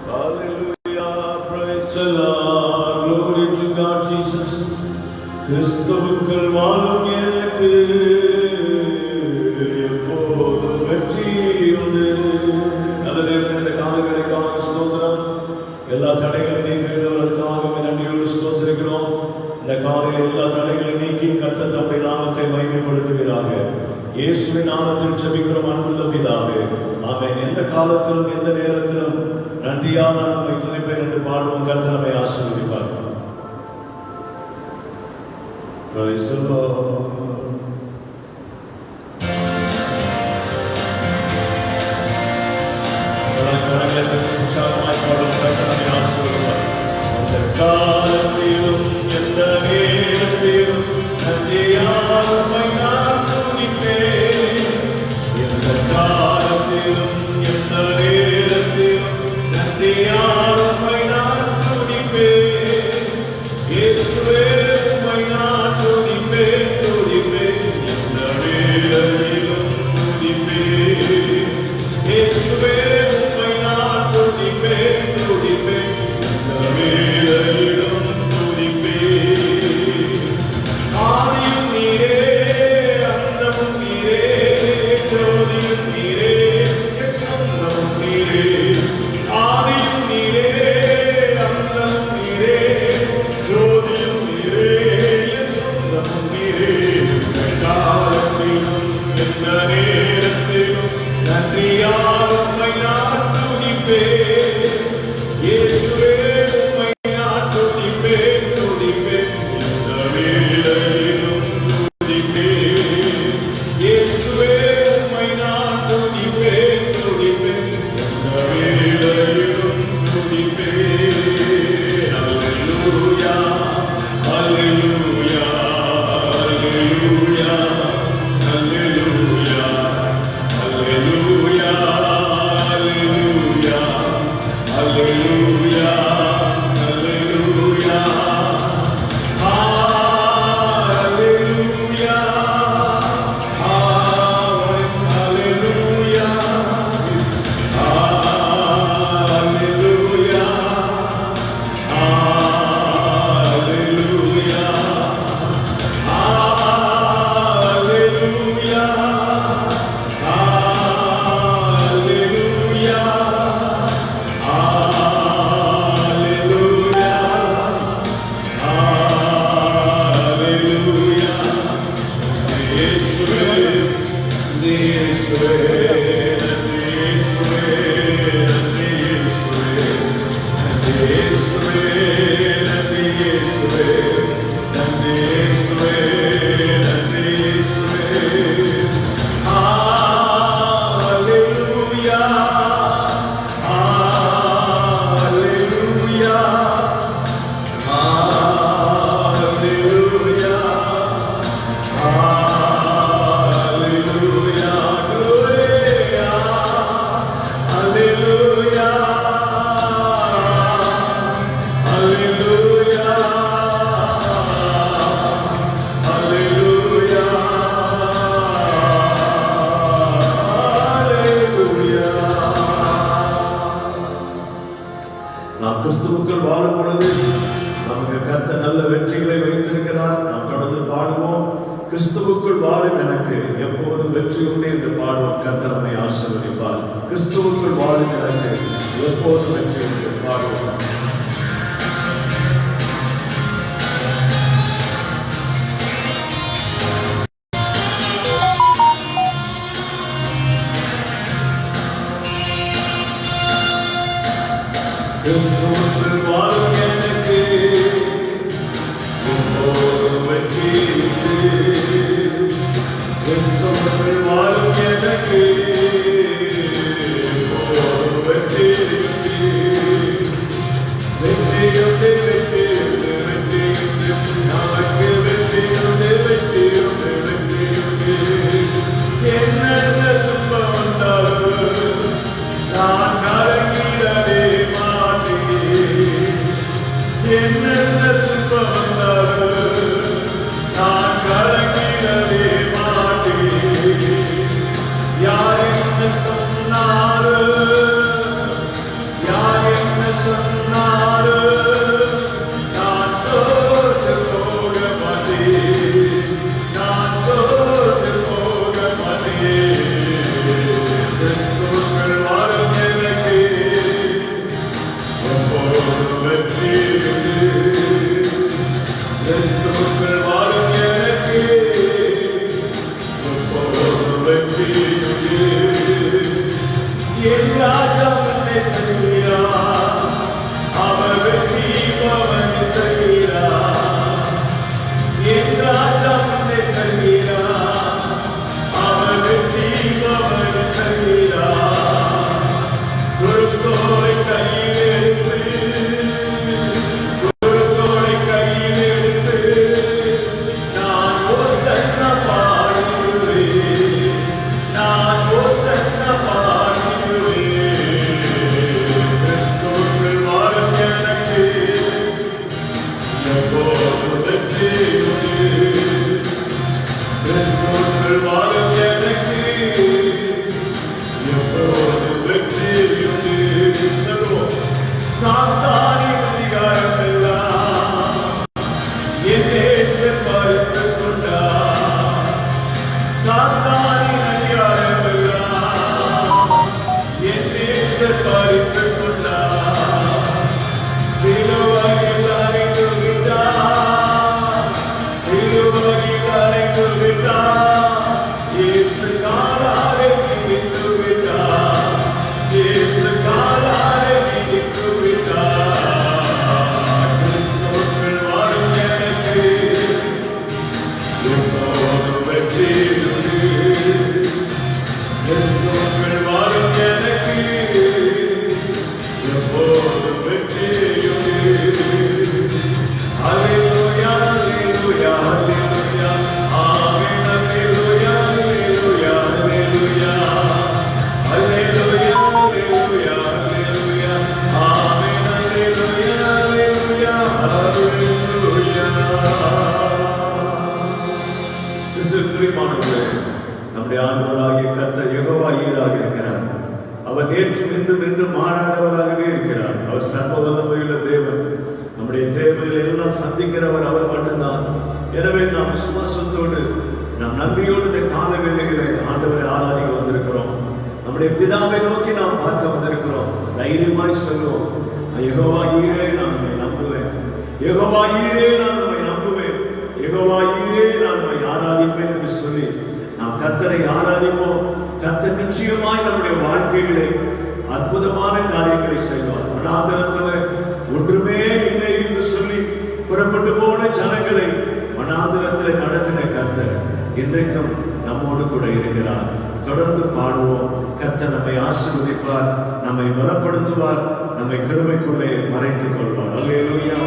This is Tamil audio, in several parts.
Hallelujah, praise the Lord, glory to God Jesus. கிறிஸ்துவுக்குள் வாழும் எனக்கு எப்போதும் வெற்றி உண்டு. நல்ல தேவனே, இந்த காலங்களுக்காக ஸ்தோத்திரம். எல்லா தடைகளையும் நீக்குகிறவர்களுக்காக நன்றியோடு ஸ்தோத்திரிக்கிறோம். இந்த காலையில் எல்லா தடைகளையும் நீக்கி கர்த்தர் தம்முடைய நாமத்தை மகிமைப்படுத்துகிறாக. இயேசுவின் நாமத்தில் ஜெபிக்கிறோம் அன்புள்ள பிதாவே, ஆமென். எந்த காலத்திலும் எந்த நேரத்திலும் நன்றியாக நம்மை துதிப்பேன் என்று பாடுவோம். கர்த்தர் நம்மை ஆசீர்வதிப்பார். Praise the Lord. அந்த காலத்திலும் எந்த நேரத்திலும் நன்றியாமை நான் துதிப்பேன். எந்த காலத்திலும் எந்த நேரத்திலும் நன்றியாமை நான் துதிப்பேன். இயேசுவே உம்மை நான் துதிப்பேன், துதிப்பேன், எந்த நேரத்திலும் துதிப்பேன். இயேசுவே உம்மை நான் துதிப்பேன், துதிப்பேன், எந்த வேளையிலும் துதிப்பேன். ஆதியும் நீரே, அந்தமும் நீரே, ஜோதியும் நீரே, என் சொந்தமும் நீரே. ஆதியும் நீரே, அந்தமும் நீரே, ஜோதியும் நீரே, என் சொந்தமும் நீரே. எந்த காலத்திலும் எந்த நேரத்திலும் நன்றியால் உம்மை நான் துதிப்பேன். இயேசுவே உம்மை நான் துதிப்பேன், துதிப்பேன், எந்த வேளையிலும் துதிப்பேன். இயேசுவே உம்மை நான் துதிப்பேன், துதிப்பேன், எந்த வேளையிலும் துதிப்பேன். அல்லேலூயா, அல்லேலூயா, அல்லேலூயா, அல்லேலூயா, அல்லேலூயா, அல்லேலூயா, அல்லேலூயா, அல்லேலூயா, அல்லேலூயா, அல்லேலூயா, அல்லேலூயா, அல்லேலூயா, அல்லேலூயா, அல்லேலூயா, அல்லேலூயா. இயேசுவே, இயேசுவே, இயேசுவே, இயேசுவே, இயேசுவே, இயேசுவே, இயேசுவே, இயேசுவே. Hallelujah, hallelujah, hallelujah, hallelujah, gloria, hallelujah, hallelujah, hallelujah, hallelujah. நாம் கிறிஸ்துவுக்குள் வாழும் பொழுது நமக்கு கர்த்தர் நல்ல வெற்றிகளை வைத்திருக்கிறார். நாம் தொடர்ந்து பாடுவோம். கிறிஸ்துவுக்குள் வாழும் எனக்கு எப்போதும் வெற்றி உண்டு என்று பாடுவோம். கர்த்தர் நம்மை ஆசீர்வதிப்பார். கிறிஸ்துவுக்குள் வாழும் எனக்கு எப்போதும் வெற்றி உண்டு பாடுவோம். கிறிஸ்துவுக்குள் வாழும் எனக்கு எப்போதும் வெற்றி உண்டு. கிறிஸ்துவுக்குள் வாழும் எனக்கு எப்போதும் வெற்றி உண்டு. வெற்றி உண்டு, வெற்றி உண்டு, வெற்றி உண்டு, நமக்கு வெற்றி உண்டு, வெற்றி உண்டு, வெற்றி உண்டு. என்ன துன்பம் வந்தாலும் நான் கலங்கிடவே மாட்டேன். நம்முடைய ஆண்டவராகிய கர்த்தர் யெகோவா ஈராக இருக்கிறார். அவர் நேற்று இன்று மாறாதவராகவே இருக்கிறார். அவர் சர்வ வல்லமையுள்ள தேவன். நம்முடைய தேவைகளை எல்லாம் சந்திக்கிறவர் அவர் மட்டும்தான். எனவே நாம் விசுவாசத்தோடு நாம் நன்றியோடு இந்த கால வேளைகளை ஆண்டவரை ஆராதிக்க வந்திருக்கிறோம். நம்முடைய பிதாவை நோக்கி நாம் பார்க்க வந்திருக்கிறோம். தைரியமாய் சொல்லுவோம், யெகோவா ஈரே நான் உம்மை நம்புவேன், யெகோவா ஈரே நான் உம்மை நம்புவேன், யெகோவா ஈரே நான் உம்மை ஆராதிப்பேன் என்று சொல்லி நாம் கர்த்தரை ஆராதிப்போம். கர்த்தர் நிச்சயமாய் நம்முடைய வாழ்க்கைகளை அற்புதமான காரியங்களை செய்வார். வனாந்தரத்தில் ஒன்றுமே இல்லை என்று சொல்லி புறப்பட்டு போன ஜனங்களை வனாந்தரத்தில் நடத்தின கர்த்தர் இன்றைக்கும் நம்மோடு கூட இருக்கிறார். தொடர்ந்து பாடுவோம். கர்த்தர் நம்மை ஆசீர்வதிப்பார், நம்மை பலப்படுத்துவார், நம்மை கிருபைக்குள்ளே மறைத்துக் கொள்வார். அல்லேலூயா.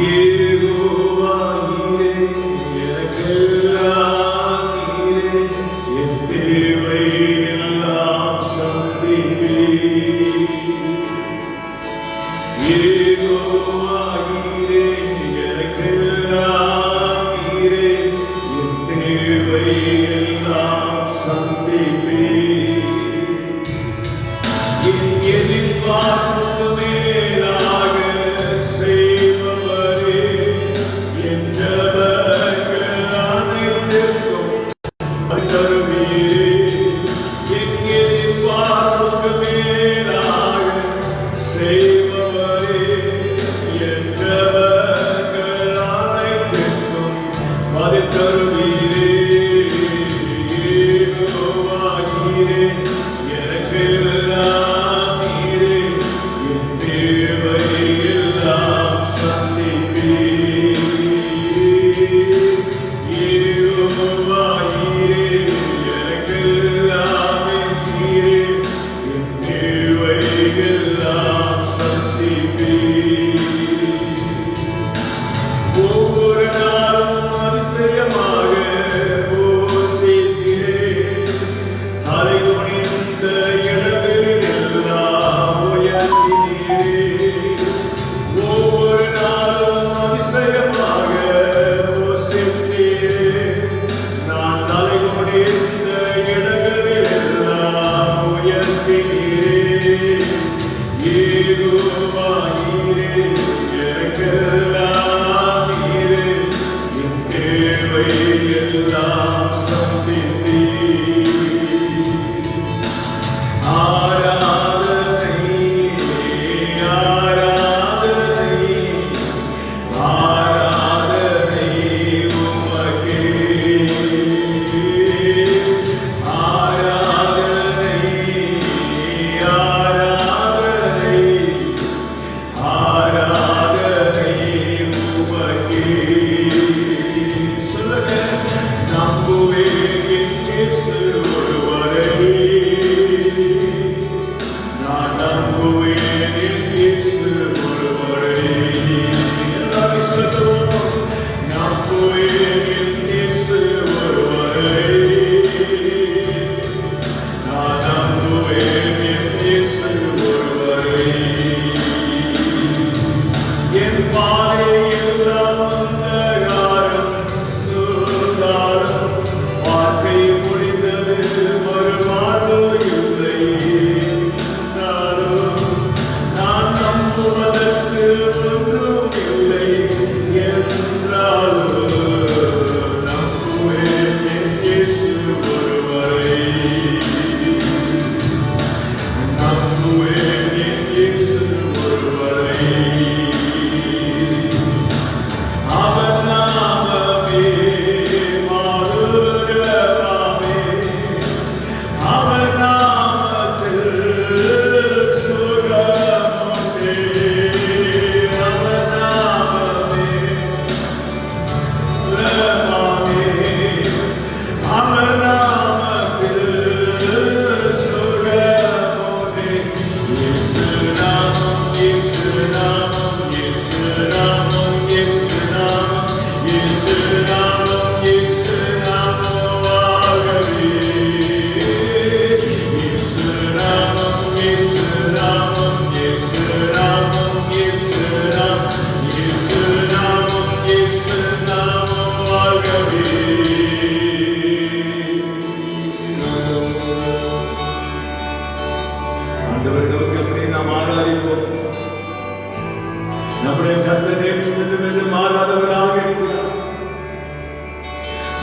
யெகோவா ஈரே, எனக்கெல்லாம் நீரே,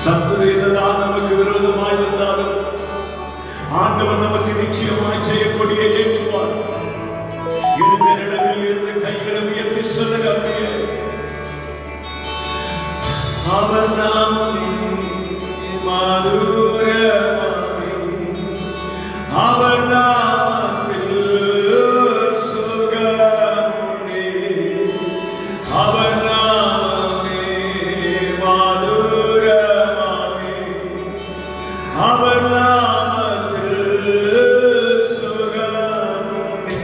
சத்துரு என்னதான் நமக்கு விரோதமாய் இருந்தாலும் ஆண்டவர் நமக்கு நிச்சயமாய் செய்யக்கூடிய ஏற்றுவார். இடத்தில் இருந்து கைகளை உயர்த்தி சொல்லுங்க, அவர் நாமமே மதுரமாமே, அவர் நாமத்தில் சுகமுண்டே, அவர் நாமமே மதுரமாமே, அவர் நாமத்தில் சுகமுண்டே.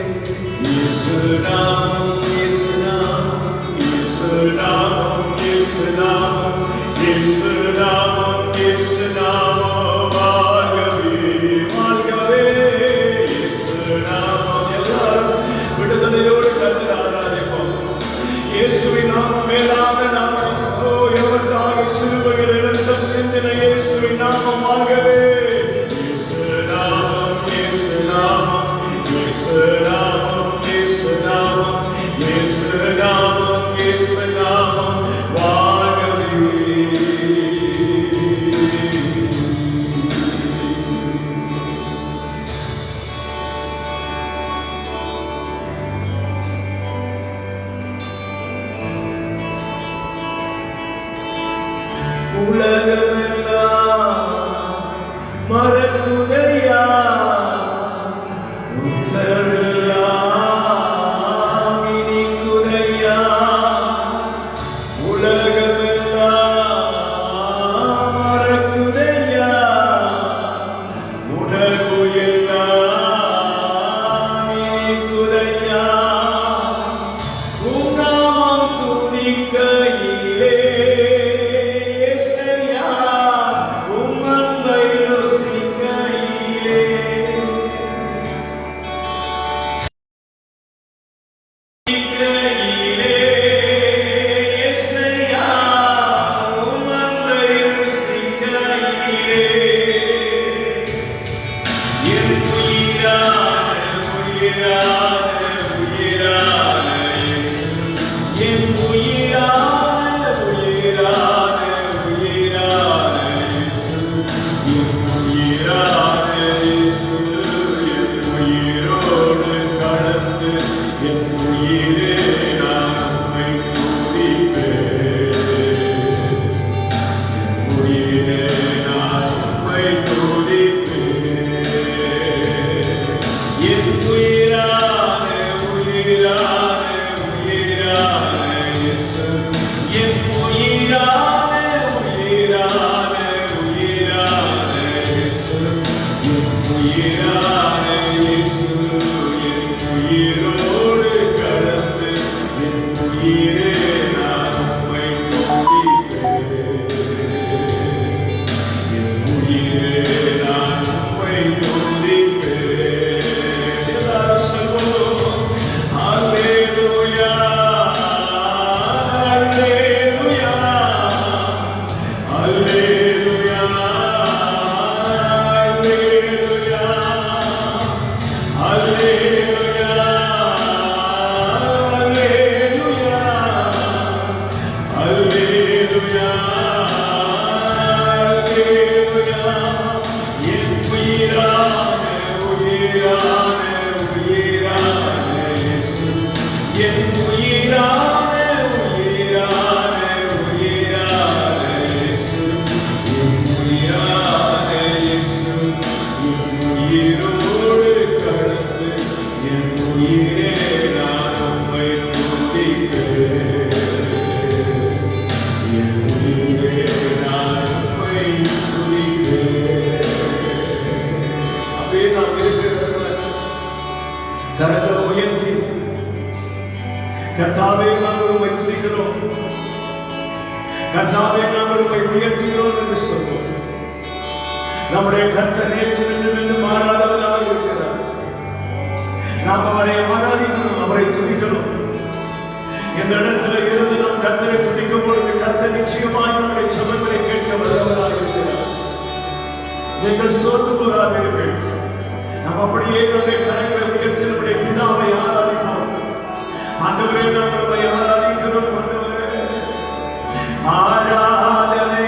இயேசு நாமம், இயேசு நாமம், இயேசு நாமம், இயேசு நாமம், இயேசு நாமம், இயேசு நாமம், வாழ்கவே வாழ்கவே. இயேசு நாமம். எல்லாரும் விடுதலையோடு கர்த்தரை ஆராதிப்போம். இயேசுவின் நாமம் மேலான நாமம். ஓ, எவருக்காக சிலுவையில் இரத்தம் சிந்தின இயேசுவின் நாமம் வாழ்கவே. இயேசு நாமம், இயேசு நாமம், இயேசு நாமம், இயேசு நாமம், இயேசு நாமம், இயேசு நாமம் வாழ்கவே. உலகமெல்லாம் மறக்குதையா, உலகெல்லாம் இனிக்குதையா, உலகமெல்லாம் மறக்குதையா, உனக்கு எல்லாம் இனிக்குதையா, உன்னாமம் துதிக்கையிலே இயேசையா, உம் அன்பை ருசிக்கையிலே. துதிக்கையிலே இயேசையா, உம் அன்பை ருசிக்கையிலே. என் உயிரான உயிரான உயிரான என் உயிரான உயிரான உயிரான என் உயிரான இயேசு, என் உயிரோடு கலந்து என் உயிரே நான் உம்மை துதிப்பேன். என் உயிரே நான் உம்மை துதிப்பேன். என் உயிரான உயிரான உயிரான இயேசு, என் உயிரான உயிரான உயிரான இயேசு, என் உயிரான இயேசு, என் உயிரோடு கலந்து என் உயிரே நான் உம்மை துதிப்பேன். என் உயிரே நான் உம்மை துதிப்பேன். எல்லாரும் சொல்லுவோம். அல்லேலூயா, அல்லேலூயா, அல்லேலூயா, அல்லேலூயா, அல்லேலூயா, அல்லேலூயா, அல்லேலூயா, அல்லேலூயா. என் உயிரான உயிரான உயிரான இயேசு, என் உயிரான உயிரான உயிரான இயேசு, என் உயிரான இயேசு, என் உயிரோடு கலந்து என் உயிரே நான் உம்மை துதிப்பேன். என் உயிரே நான் உம்மை துதிப்பேன். அப்படியே நாம் இருக்கிற கரங்களை உயர்த்தி, கர்த்தாவே நாங்கள் உம்மை துதிக்கிறோம், கர்த்தாவே நாங்கள் உம்மை உயர்த்துகிறோம் என்று சொல்வோம். நம்முடைய கர்த்தர் நேற்று நின்று மாறாதவராக இருக்கிறார். நாம் அவரை ஆராதிக்கணும், அவரை துதிக்கணும். இந்த இடத்துல இருந்து நாம் கர்த்தரை துதிக்கும் பொழுது கர்த்தர் நிச்சயமாய் நம்முடைய ஜெபங்களை கேட்க வல்லவராக இருக்கிறார். நீங்கள் சோர்ந்து போகாதீர்கள். நாம் அப்படியே நம்முடைய கரங்களை உயர்த்தி நம்முடைய பிதாவை ஆராதிப்போம். ஆண்டவரே, நாம் உம்மை ஆராதிக்கிறோம். ஆண்டவரே, ஆராதனை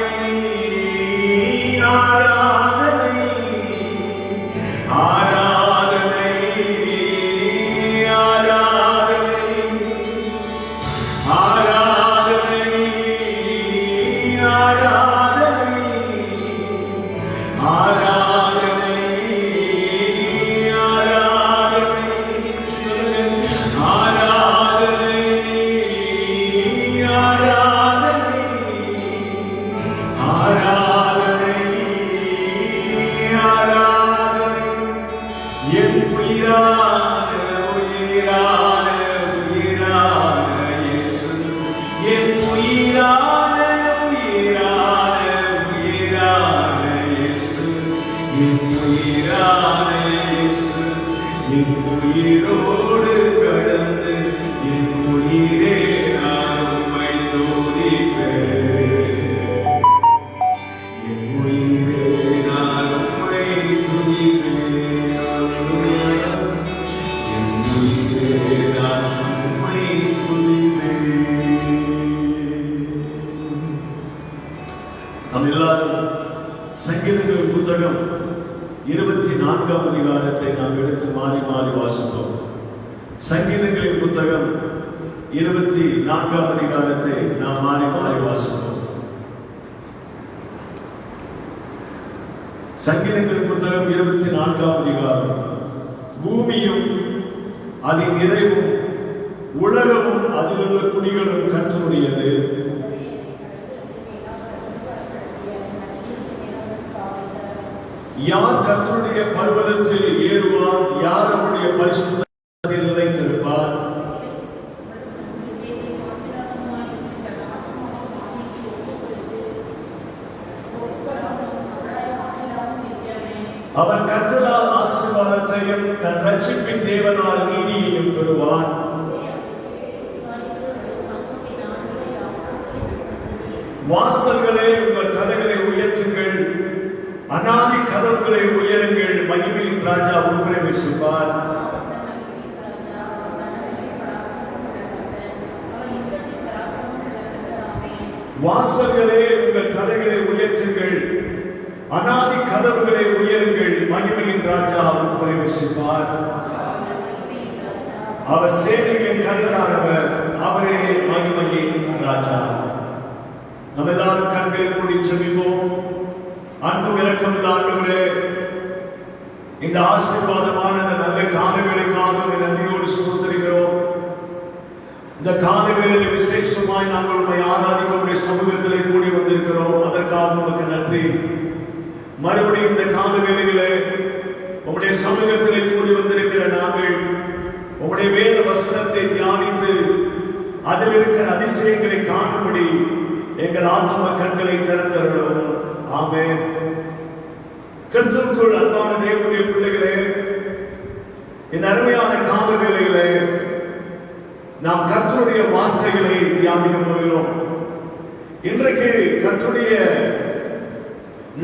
நாம் எல்லாரும் சங்கீதங்களின் புத்தகம் 24ஆம் அதிகாரத்தை நாம் எடுத்து மாறி மாறி வாசிப்போம். சங்கீதங்களின் புத்தகம் 24ஆம் அதிகாரத்தை நாம் மாறி மாறி வாசிப்போம். சங்கீதங்களின் புத்தகம் 24ஆம் அதிகாரம். பூமியும் அதன் நிறைவும் உலகமும் அதில் உள்ள குடிகளும் கர்த்தருடையது. யார் கர்த்தருடைய பர்வதத்தில் ஏறுவார்? யார் அவருடைய பரிசுத்தத்தில் நிலைத்திருப்பார்? அவன் கர்த்தரால் ஆசீர்வாதத்தையும் தன் ரட்சிப்பின் தேவனால் நீதியையும் பெறுவான். வாசல்களே உங்கள் கதவுகளை உயர்த்துங்கள், அநாதி கதவுகளை உயருங்கள், மகிமையின் ராஜா உட்பிரவேசிப்பார். வாசல்களே உங்கள் கதவுகளை உயர்த்துங்கள், அநாதி கதவுகளை உயருங்கள், மகிமையின் ராஜா உட்பிரவேசிப்பார். அவர் சேனைகளின் கர்த்தரானவர், அவரே மகிமையின் ராஜா. நம்ம எல்லாரும் கண்களை மூடி ஜெபிப்போம். அன்பு இரக்கம் ஆண்டவரே, இந்த ஆசீர்வாதமான இந்த நல்ல காலவேளைக்காக நன்றியோடு ஸ்தோத்திரிக்கிறோம். இந்த காலவேளையில் விசேஷமாய் நாங்கள் உம்மை ஆராதிக்க உம்முடைய சமூகத்திலே கூடி வந்திருக்கிறோம். அதற்காக உமக்கு நன்றி. மறுபடியும் இந்த காலவேளையிலே உம்முடைய சமூகத்திலே கூடி வந்திருக்கிற நாங்கள் உம்முடைய வேத வசனத்தை தியானித்து அதில் இருக்கிற அதிசயங்களை காணும்படி எங்கள் ஆத்ம கண்களை திறந்தருளும். ஆமென். கிறிஸ்துவுக்குள் அன்பான தேவனுடைய பிள்ளைகளே, இந்த அருமையான கால வேளையிலே நாம் கர்த்தருடைய வார்த்தைகளை தியானிக்க போகிறோம். இன்றைக்கு கர்த்தருடைய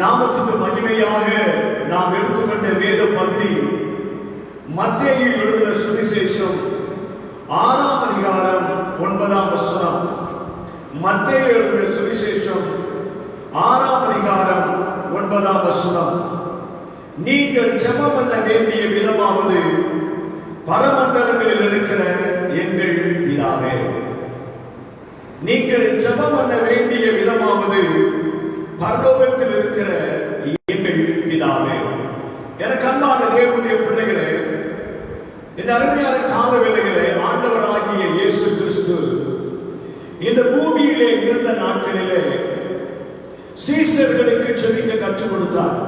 நாமத்துக்கு மகிமையாக நாம் எடுத்துக்கொண்ட வேத பகுதி மத்தேயு எழுதின சுவிசேஷம் 6ஆம் அதிகாரம் 9ஆம் வசனம். மத்தேயு எழுதின சுவிசேஷம் 6ஆம் அதிகாரம் 9ஆம் வசனம். நீங்கள் ஜெபம் பண்ண வேண்டிய விதமாவது, பரமண்டலங்களில் இருக்கிற எங்கள் பிதாவே. நீங்கள் ஜெபம் பண்ண வேண்டிய விதமாவது, பரலோகத்தில் இருக்கிற எங்கள் பிதாவே. எனக்கு அன்பான தேவனுடைய பிள்ளைகளே, இந்த அருமையான கால வேளைகளே, ஆண்டவராகிய இயேசு கிறிஸ்து இந்த பூமியிலே இருந்த நாட்களிலே சீசர்களுக்கு ஜெபிக்க கற்றுக் கொடுத்தார்.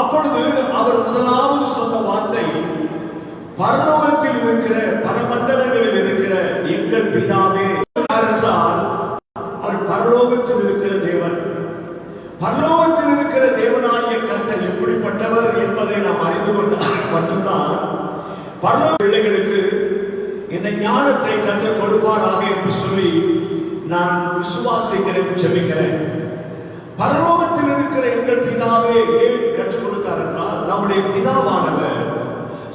அப்பொழுது அவர் முதலாவது சொன்ன வார்த்தை, பரலோகத்தில் இருக்கிற பரமண்டலங்களில் இருக்கிற எங்கள் பிதாவே என்றால், அவர் பரலோகத்தில் இருக்கிற தேவன். பரலோகத்தில் இருக்கிற தேவனாகிய கர்த்தர் எப்படிப்பட்டவர் என்பதை நாம் அறிந்து கொண்டால் மட்டும்தான் பரலோக பிள்ளைகளுக்கு இந்த ஞானத்தை கற்றுக் கொடுப்பாராக என்று சொல்லி நான் விசுவாசிக்கிறேன், ஜெபிக்கிறேன். பரலோகத்தில் இருக்கிற எங்கள் பிதாவே ஏன் கற்றுக் கொடுத்தார் என்றால், நம்முடைய பிதாவானவர்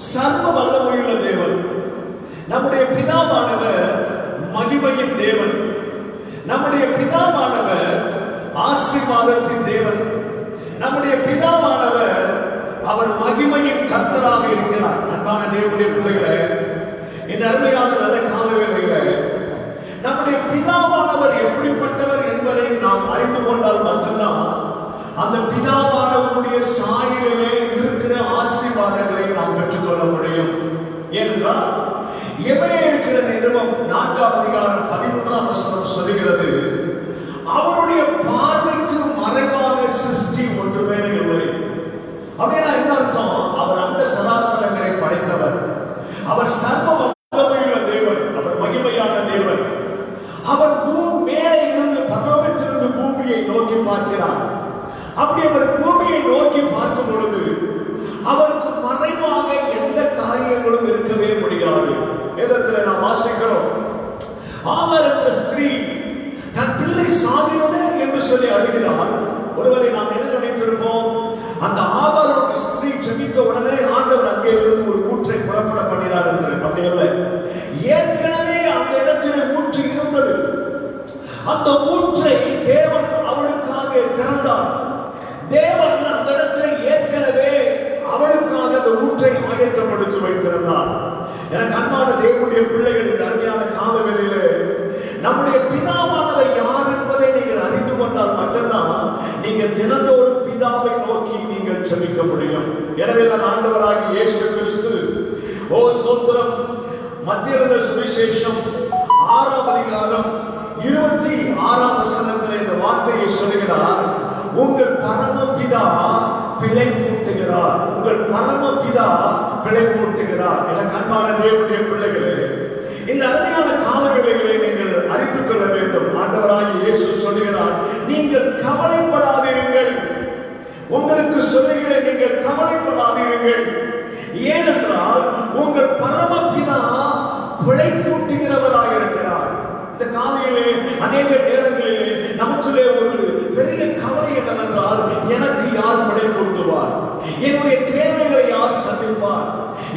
சர்வ வல்லமையுள்ள தேவன். நம்முடைய பிதாவானவர் மகிமையின் தேவன். நம்முடைய பிதாவானவர் ஆசீர்வாதத்தின் தேவன். நம்முடைய பிதாவானவர் அவர் மகிமையின் கர்த்தராக இருக்கிறார். அன்பான தேவனுடைய பிள்ளைகளே, இந்த அருமையான நல்ல கால வேளையிலே நம்முடைய பிதாவானவர் எப்படிப்பட்டவர் என்பதை நாம் அறிந்து கொண்டால் மட்டும்தான் அந்த பிதாவானவருடைய சாயலிலே இருக்கிற ஆசீர்வாதங்களை நாம் பெற்றுக்கொள்ள முடியும். ஏனென்றால் எபிரேயர் நிருபம் 4ஆம் அதிகாரம் 11ஆம் வசனம் சொல்லுகிறது, அவருடைய பார்வைக்கு மறைவான சிருஷ்டி ஒன்றுமே இல்லை. அப்படின்னா என்ன அர்த்தம்? அவர் அந்த சராசரங்களை படைத்தவர். அவர் சர்வ வல்லமையுள்ள தேவன். அவர் மகிமையான தேவன். அவர் மேலே இருந்து பரலோகத்திலிருந்து பூமியை நோக்கி பார்க்கிறார். அப்படி அவர் பூமியை நோக்கி பார்க்கும் பொழுது அவருக்கு மறைவாக எந்த காரியங்களும் இருக்கவே முடியாது. வேதத்தில் நாம் வாசிக்கிறோம், ஆகார் என்ற ஸ்திரீ தன் பிள்ளை சாகிறது என்று சொல்லி அழுகிறார். ஒருவரை நாம் என்ன நினைத்திருப்போம்? அந்த ஆகாரோட ஸ்திரீ ஜெபித்த உடனே ஆண்டவர் அங்கே இருந்து ஒரு ஊற்றை புறப்பட பண்ணினார் என்று. அப்படி இல்லை, ஏற்கனவே அந்த இடத்திலே ஊற்று இருந்தது. அந்த ஊற்றை தேவன் அவளுக்காக தேவன் அந்த இடத்துல ஏற்கனவே அவளுக்காக அந்த ஊற்றை ஆயத்தப்படுத்தி வைத்திருந்தார். எனக்கு அன்பான தேவனுடைய பிள்ளைகள், இந்த அருமையான கால வேளையிலே நம்முடைய பிதாவானவர் யார் என்பதை நீங்கள் அறிந்து கொண்டால் மட்டும்தான் நீங்கள் தினந்தோறும் பிதாவை நோக்கி நீங்கள் ஜெபிக்க முடியும். எனவே தான் ஆண்டவராகிய இயேசு கிறிஸ்து, ஓ ஸ்தோத்திரம், மத்திய சுவிசேஷம் 6ஆம் அதிகாரம் 26ஆம் வசனத்தில் இந்த வார்த்தையை சொல்லுகிறார், உங்கள் பரமபிதா பிழை பூட்டுகிறார். உங்கள் பரமபிதா பிழை பூட்டுகிறார். எனக்கு அன்பான தேவனுடைய பிள்ளைகளே, இந்த அருமையான காலவேளைகளை நீங்கள் அறிந்து கொள்ள வேண்டும். ஆண்டவராகிய இயேசு சொல்லுகிறார், நீங்கள் கவலைப்படாதீர்கள். உங்களுக்கு சொல்லுகிறேன், நீங்கள் கவலைப்படாதீர்கள். ஏனென்றால் உங்கள் பரமபிதா பிழை பூட்டுகிறவராக இருக்கிறார். இந்த காலையிலே அநேக நேரங்களிலே நமக்குள்ளே ஒரு பெரிய கவலை என்னவென்றால், எனக்கு யார் பிழை பூட்டுவார்? என்னுடைய தேவைகளை யார் சந்திப்பார்?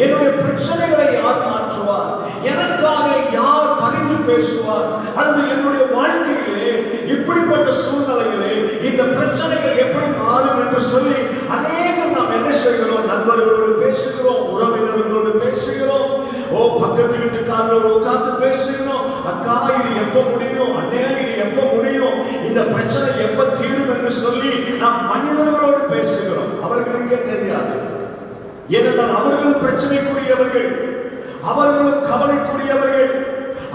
என்னுடைய பிரச்சனைகளை யார் மாற்றுவார்? எனக்காக யார் பரிந்து பேசுவார்? அல்லது என்னுடைய வாழ்க்கையிலே இப்படிப்பட்ட சூழ்நிலையிலே இந்த பிரச்சனைகள் எப்படி மாறும் என்று சொல்லி அநேகம் நாம் என்ன செய்கிறோம்? நண்பர்களோடு பேசுகிறோம், உறவினர்களோடு பேசுகிறோம், பக்கத்து வீட்டுக்காரர்களோடு உட்கார்ந்து பேசுகிறோம். அக்கா, இது எப்ப முடியும்? அண்ணே, இது எப்ப முடியும்? இந்த பிரச்சனை எப்ப தீரும் என்று சொல்லி நாம் மனிதர்களோடு பேசுகிறோம். அவர்களுக்கே தெரியாது. ஏனென்றால் அவர்களும் பிரச்சனைக்குரியவர்கள், அவர்களும் கவலைக்குரியவர்கள்,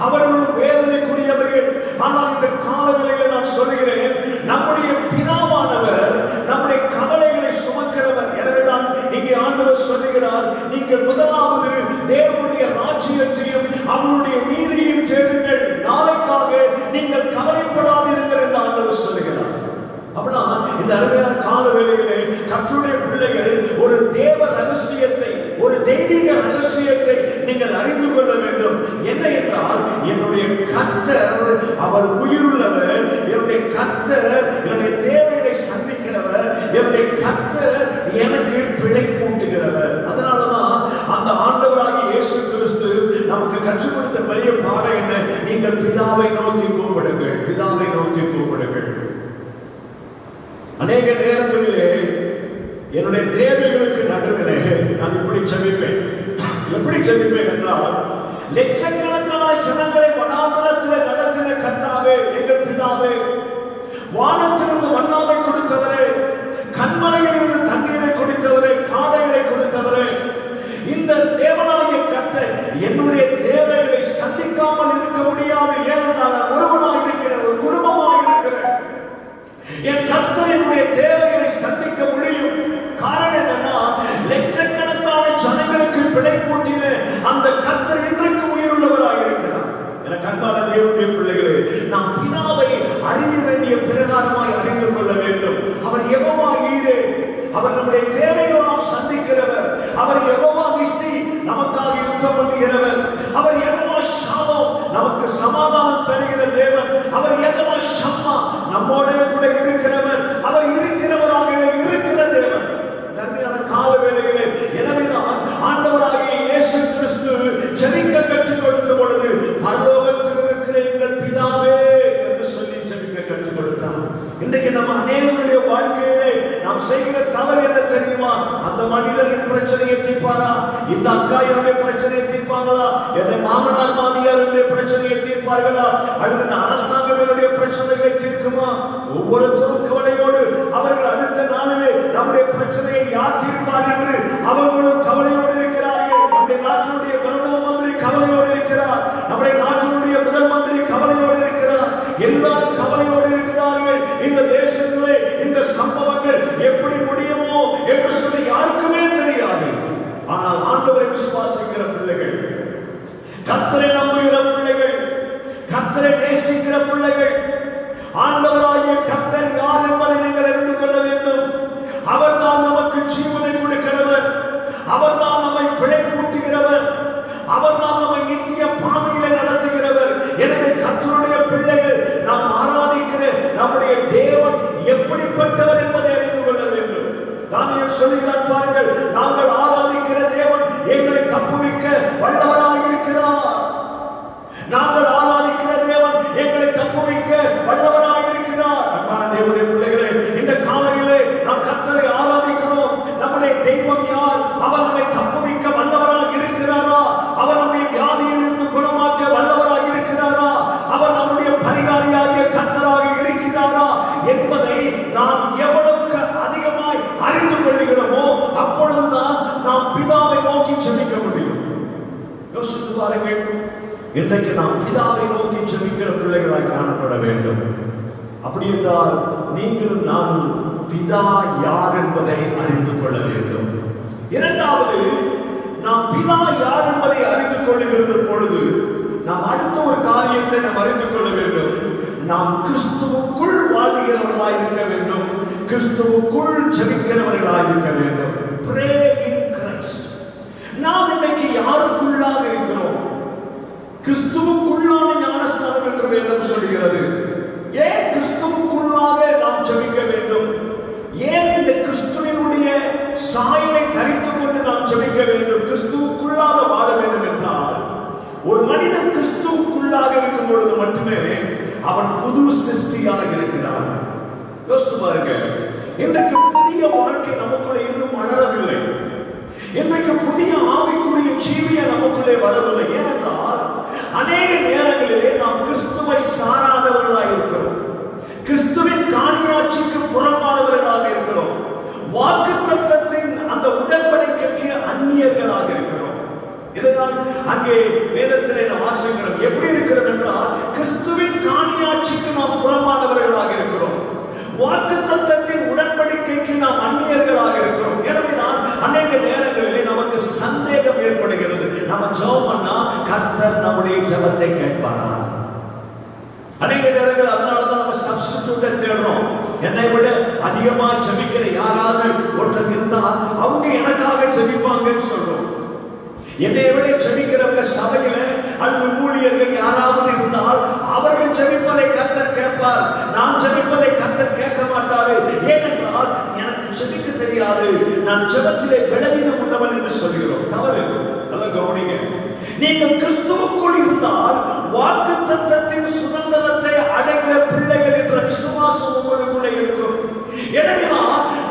அவர்களும் வேதனைக்குரியவர்கள். ஆனால் இந்த காலநிலையில் நான் சொல்லுகிறேன், நம்முடைய பிதாவானவர் நம்முடைய கவலைகளை சுமக்கிறவர். எனவேதான் இங்கே ஆண்டவர் சொல்லுகிறார், நீங்கள் முதலாவது தேவனுடைய ராஜ்யத்தையும் அவருடைய நீதியையும் தேடுங்கள், நாளைக்காக நீங்கள் கவலைப்படாதீர்கள் என்று ஆண்டவர் சொல்லுகிறார். அப்படின்னா இந்த அருமையான கால வேளையிலே கர்த்தருடைய பிள்ளைகள் ஒரு தேவ ரகசியத்தை, ஒரு தெய்வீக ரகசியத்தை நீங்கள் அறிந்து கொள்ள வேண்டும். என்ன என்றால், என்னுடைய கர்த்தர் அவர் உயிருள்ளவர், என்னுடைய கர்த்தர் என்னுடைய தேவைகளை சந்திக்கிறவர், என்னுடைய கர்த்தர் எனக்கு பிழை பூட்டுகிறவர். அதனாலதான் அந்த ஆண்டவராகிய இயேசு கிறிஸ்து நமக்கு கற்றுக் கொடுத்த பெரிய பாடம் என்ன? நீங்கள் பிதாவை நோக்கி கூப்பிடுங்கள், பிதாவை நோக்கி கூப்பிடுங்கள். அநேக நேரங்களிலே என்னுடைய தேவைகளுக்கு நடுவிலே நான் இப்படி ஜெபிப்பேன். எப்படி ஜெபிப்பேன் என்றால், லட்சக்கணக்கான ஜனங்களை வனாந்தரத்தில் நடத்தின கர்த்தாவே, எங்கள் பிதாவே, வானத்திலிருந்து மன்னாவை கொடுத்தவரே, கண்மலையிலிருந்து தண்ணீரை கொடுத்தவரே, காடைகளை கொடுத்தவரே, இந்த தேவனாகிய கர்த்தர் என்னுடைய தேவைகளை சந்திக்காமல் இருக்க முடியாது. ஏனென்றால் நான் ஒருவனாக இருக்கிறேன், ஒரு குடும்பமாக இருக்கிறேன். என் கர்த்தர் என்னுடைய தேவைகளை சந்திக்க முடியும். காரணம் என்னன்னா, லட்சக்கணக்கான ஜனங்களுக்கு பிழை பூட்டின அந்த கர்த்தர் இன்றைக்கு உயிருள்ளவராக இருக்கிறார். எனக்கு அன்பான தேவனுடைய பிள்ளைகளே, நாம் பிதாவை அறிய வேண்டிய பிரகாரமாய் அறிந்து கொள்ள வேண்டும். அவர் யெகோவா ஈரே, அவர் நம்முடைய தேவைகளை சந்திக்கிறவர். அவர் யெகோவா நிசி, நமக்காக யுத்தம் பண்ணுகிறவர். அவர் யெகோவா ஷாலோம், நமக்கு சமாதானம் தருகிற தேவன். அவர் யெகோவா ஷம்மா, நம்மோட கூட இருக்கிறவர். அவர் இருக்கிறவராகவே இருக்கிற தேவன். தன்மையான கால வேளைகளே, எனவேதான் ஆண்டவராகிய இயேசு கிறிஸ்து ஜெபிக்க கற்றுக் கொடுத்த பொழுது, பரலோகத்தில் இருக்கிற எங்கள் பிதாவே என்று சொல்லி ஜெபிக்க கற்றுக் கொடுத்தார். இன்றைக்கு நம்ம அநேகருடைய வாழ்க்கையிலே நாம் செய்கிற தவறு என்ன தெரியுமா? அந்த மனிதரின் பிரச்சனையை தீர்ப்பாரா? இந்த அக்கா என்னுடைய பிரச்சனையை தீர்ப்பாங்களா? எதை மாமனார் மாமியாருடைய பிரச்சனையை தீர்ப்பார்களா? அல்லது இந்த அரசாங்கம் என்னுடைய பிரச்சனைகளை தீர்க்குமா? ஒவ்வொருத்தரும் கவலையோடு அவர்கள் அடுத்த நாளிலே நம்முடைய பிரச்சனையை யார் தீர்ப்பார் என்று அவர்களும் கவலையோடு இருக்கிறார்கள். நம்முடைய நாட்டினுடைய பிரதம மந்திரி கவலையோடு இருக்கிறார், நம்முடைய நாட்டினுடைய முதல் மந்திரி கவலையோடு இருக்கிறார், எல்லாரும் கவலையோடு இருக்கிறார்கள். இந்த தேசத்திலே இந்த சம்பவங்கள் எப்படி முடியுமோ என்று சொல்லி யாருக்குமே தெரியாது. ஆனால் ஆண்டவரை விசுவாசிக்கிற பிள்ளைகள், கர்த்தரை நம்புகிற பிள்ளைகள், கர்த்தரை நேசிக்கிற பிள்ளைகள், ஆண்டவராகிய கர்த்தர் யார் என்பதை நீங்கள் அறிந்து கொள்ள வேண்டும். அவர்தான் நமக்கு ஜீவனை கொடுக்கிறவர், அவர்தான் நம்மை பிழை பூட்டுகிறவர், அவர்தான் நம்மை நித்திய பாதையிலே நடத்துகிறவர். எனவே கர்த்தருடைய பிள்ளைகள், நாம் ஆராதிக்கிற நம்முடைய தேவன் எப்படிப்பட்டவர் என்பதை அறிந்து கொள்ள வேண்டும். தானியேல் சொல்கிறான் பாருங்கள், நாங்கள் ஆராதிக்கிற தேவன் எங்களை தப்புவிக்க வல்லவராக இருக்கிறார். நாங்கள் ஆராதிக்கிற தேவன் எங்களை தப்புவிக்க வல்லவராக இருக்கிறார். அன்பான தேவனுடைய பிள்ளைகளே, இந்த காலையிலே நாம் என்பதை நாம் எவ்வளவுக்கு அதிகமாய் அறிந்து கொள்கிறோமோ அப்பொழுதுதான் நாம் பிதாவை நோக்கி ஜெபிக்க முடியும். யோசித்து பாருங்கள், இன்றைக்கு நாம் பிதாவை நோக்கி ஜெபிக்கிற பிள்ளைகளாய் காணப்பட வேண்டும். அப்படி என்றால் நீங்களும் நானும் பிதா யார் என்பதை அறிந்து கொள்ள வேண்டும். இரண்டாவது, நாம் பிதா யார் என்பதை அறிந்து கொள்ளுகிற பொழுது நாம் அடுத்த ஒரு காரியத்தை நாம் அறிந்து கொள்ள வேண்டும். நாம் கிறிஸ்துவுக்குள் வாழ்கிறவர்களாய் இருக்க வேண்டும், கிறிஸ்துவுக்குள் ஜெபிக்கிறவர்களாய் இருக்க வேண்டும். Pray in Christ. நாம் இன்னைக்கு யாருக்குள்ளாக இருக்கிறோம்? கிறிஸ்துவுக்குள்ளான ஞானஸ்நானம் என்று வேதம் சொல்கிறது. ஏன் கிறிஸ்துவுக்குள்ளாக நாம் ஜெபிக்க வேண்டும்? ஏன் இந்த கிறிஸ்துவினுடைய சாயலை தரித்துக் கொண்டு நாம் ஜெபிக்க வேண்டும், கிறிஸ்துவுக்குள்ளாக வாழ வேண்டும் என்றால், ஒரு மனிதன் கிறிஸ்துவுக்குள்ளாக இருக்கும் பொழுது மட்டுமே அவன் புது சிருஷ்டியாக இருக்கிறான். யோசித்து பாருங்க, இன்றைக்கு புதிய வாழ்க்கை நமக்குள்ளே இன்னும் வளரவில்லை. இன்றைக்கு புதிய ஆவிக்குரிய ஜீவிய நமக்குள்ளே வரவில்லை. ஏனென்றால் அநேக நேரங்களிலே நாம் கிறிஸ்துவை சாராதவர்களாக இருக்கிறோம், கிறிஸ்துவின் காணியாட்சிக்கு புறம்பானவர்களாக இருக்கிறோம், வாக்குத்தத்தத்தின் அந்த உடன்படிக்கைக்கு அந்நியர்களாக இருக்கிறோம். இதுதான் அங்கே வேதத்திலே நாம் வாசிக்கிறோம். எப்படி இருக்கிறோம் என்றால், கிறிஸ்துவின் காணியாட்சிக்கு நாம் புறம்பானவர்களாக இருக்கிறோம், வாக்குத்தத்தத்தின் உடன்படிக்கைக்கு நாம் அந்நியர்களாக இருக்கிறோம். எனவே தான் அநேக நேரங்களிலே நமக்கு சந்தேகம் ஏற்படுகிறது. நம்ம ஜெபம் பண்ணா கர்த்தர் நம்முடைய ஜெபத்தை கேட்பாரா? அநேக நேரங்கள் அதனாலதான் நம்ம சப்ஸ்டிட்யூட்டை தேடுறோம். என்னை விட அதிகமா ஜெபிக்கிற யாராவது ஒருத்தர் இருந்தால் அவங்க எனக்காக ஜெபிப்பாங்கன்னு சொல்றோம். என்னை விட ஜெபிக்கிறவங்க சபையில அல்லது ஊழியர்கள் யாராவது இருந்தால் அவர்கள் ஜெபிப்பதை கர்த்தர் கேட்பார், நான் ஜெபிப்பதை கர்த்தர் கேட்க மாட்டாரு. ஏனென்றால் எனக்கு ஜெபிக்க தெரியாது, நான் ஜெபத்திலே பலவீனம் உள்ளவன் என்று சொல்கிறோம். தவறு. அதை கவனிங்க. நீங்கள் கிறிஸ்துவுக்குள் இருந்தால் வாக்குத்தத்தத்தின் சுதந்திரத்தை அடைகிற பிள்ளைகள் என்ற விசுவாசம் உங்களுக்குள்ளே இருக்கும். எனவே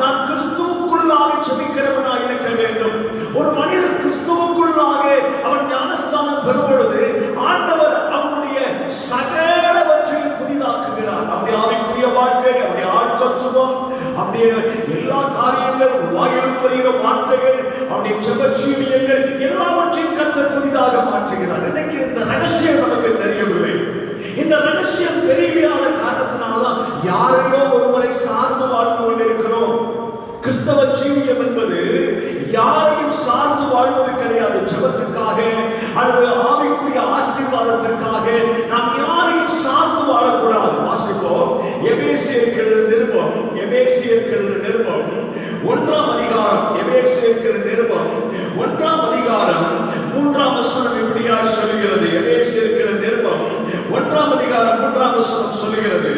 நான் கிறிஸ்துவுக்குள்ளாக ஜெபிக்கிறவனாக இருக்க வேண்டும். ஒரு மனிதன் கிறிஸ்துவுக்குள்ளாக அவன் ஞானஸ்தானம் பெறும் பொழுது ஆண்டவர் அவனுடைய சகலவற்றையும் புதிதாக்குகிறார். அவருடைய ஆவிக்குரிய வாழ்க்கை, அவருடைய ஆழ்த்தத்துவம், அவருடைய எல்லா காரியங்கள், வாயிலிருந்து வருகிற வார்த்தைகள், அவருடைய ஜெபஜீவியங்கள் எல்லாவற்றையும் கர்த்தர் புதிதாக மாற்றுகிறார். இன்னைக்கு இந்த ரகசியம் நமக்கு தெரியவில்லை. இந்த ரகசியம் தெரியவில்லாத காரணத்தினால்தான் யாரையோ ஒருவரை சார்ந்து வாழ்ந்து கொண்டிருக்கிறோம். கிறிஸ்தவ ஜீவியம் என்பது யாரையும் சார்ந்து வாழ்வது கிடையாது. ஜெபத்துக்காக அல்லது ஆவிக்குரிய ஆசீர்வாதத்திற்காக நாம் யாரையும் சார்ந்து வாழக்கூடாது. வாசிப்போம். எபேசியருக்கு எழுதின நிருபம் 1ஆம் அதிகாரம். எபேசியருக்கு எழுதின நிருபம் 1ஆம் அதிகாரம் 3ஆம் வசனம் இப்படியாய் சொல்கிறது. எபேசியருக்கு எழுதின நிருபம் 1ஆம் அதிகாரம் 3ஆம் வசனம் சொல்கிறது,